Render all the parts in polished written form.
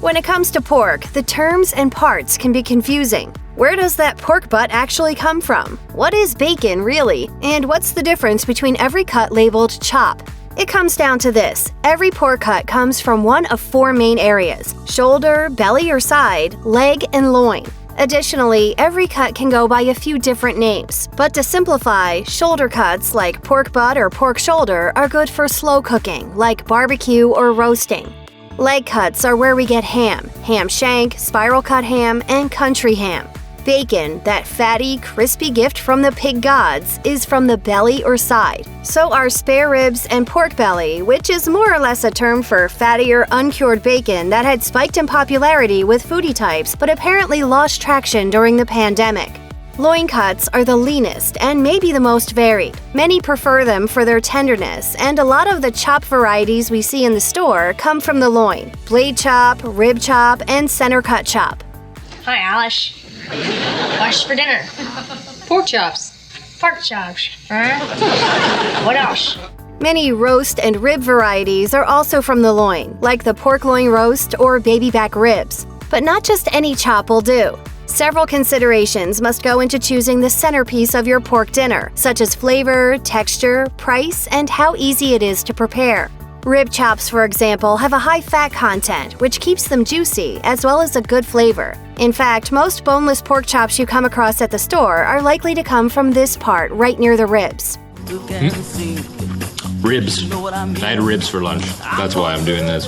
When it comes to pork, the terms and parts can be confusing. Where does that pork butt actually come from? What is bacon, really? And what's the difference between every cut labeled chop? It comes down to this. Every pork cut comes from one of four main areas: shoulder, belly or side, leg, and loin. Additionally, every cut can go by a few different names, but to simplify, shoulder cuts like pork butt or pork shoulder are good for slow cooking, like barbecue or roasting. Leg cuts are where we get ham shank, spiral cut ham, and country ham. Bacon, that fatty, crispy gift from the pig gods, is from the belly or side. So are spare ribs and pork belly, which is more or less a term for fattier, uncured bacon that had spiked in popularity with foodie types but apparently lost traction during the pandemic. Loin cuts are the leanest and maybe the most varied. Many prefer them for their tenderness, and a lot of the chop varieties we see in the store come from the loin: blade chop, rib chop, and center cut chop. Hi, Alice. What's for dinner? Pork chops. Pork chops. What else? Many roast and rib varieties are also from the loin, like the pork loin roast or baby back ribs. But not just any chop will do. Several considerations must go into choosing the centerpiece of your pork dinner, such as flavor, texture, price, and how easy it is to prepare. Rib chops, for example, have a high fat content, which keeps them juicy, as well as a good flavor. In fact, most boneless pork chops you come across at the store are likely to come from this part right near the ribs. Ribs. I had ribs for lunch. That's why I'm doing this.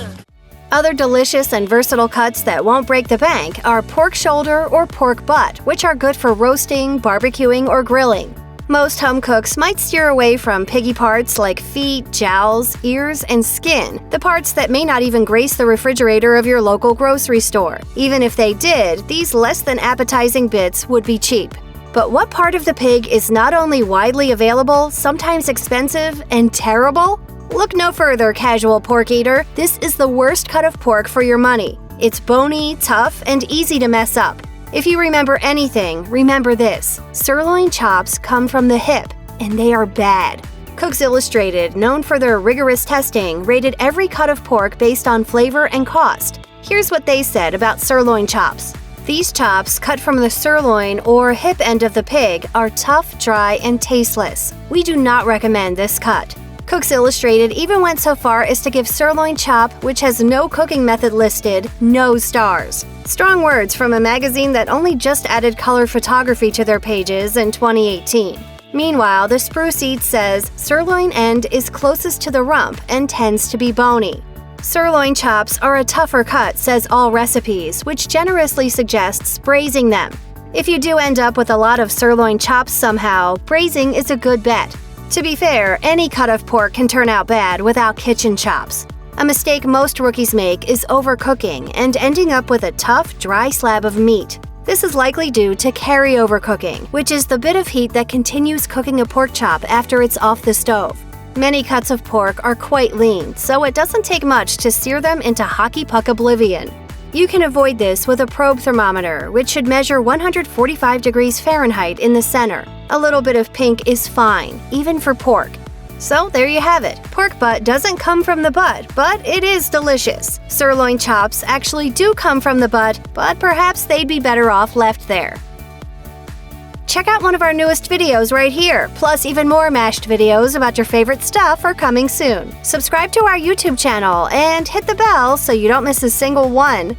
Other delicious and versatile cuts that won't break the bank are pork shoulder or pork butt, which are good for roasting, barbecuing, or grilling. Most home cooks might steer away from piggy parts like feet, jowls, ears, and skin, the parts that may not even grace the refrigerator of your local grocery store. Even if they did, these less than appetizing bits would be cheap. But what part of the pig is not only widely available, sometimes expensive, and terrible? Look no further, casual pork eater. This is the worst cut of pork for your money. It's bony, tough, and easy to mess up. If you remember anything, remember this: sirloin chops come from the hip, and they are bad. Cooks Illustrated, known for their rigorous testing, rated every cut of pork based on flavor and cost. Here's what they said about sirloin chops. These chops, cut from the sirloin or hip end of the pig, are tough, dry, and tasteless. We do not recommend this cut. Cooks Illustrated even went so far as to give sirloin chop, which has no cooking method listed, no stars. Strong words from a magazine that only just added color photography to their pages in 2018. Meanwhile, the Spruce Eats says sirloin end is closest to the rump and tends to be bony. Sirloin chops are a tougher cut, says All Recipes, which generously suggests braising them. If you do end up with a lot of sirloin chops somehow, braising is a good bet. To be fair, any cut of pork can turn out bad without kitchen chops. A mistake most rookies make is overcooking and ending up with a tough, dry slab of meat. This is likely due to carryover cooking, which is the bit of heat that continues cooking a pork chop after it's off the stove. Many cuts of pork are quite lean, so it doesn't take much to sear them into hockey puck oblivion. You can avoid this with a probe thermometer, which should measure 145 degrees Fahrenheit in the center. A little bit of pink is fine, even for pork. So there you have it. Pork butt doesn't come from the butt, but it is delicious. Sirloin chops actually do come from the butt, but perhaps they'd be better off left there. Check out one of our newest videos right here, plus even more mashed videos about your favorite stuff are coming soon. Subscribe to our YouTube channel and hit the bell so you don't miss a single one.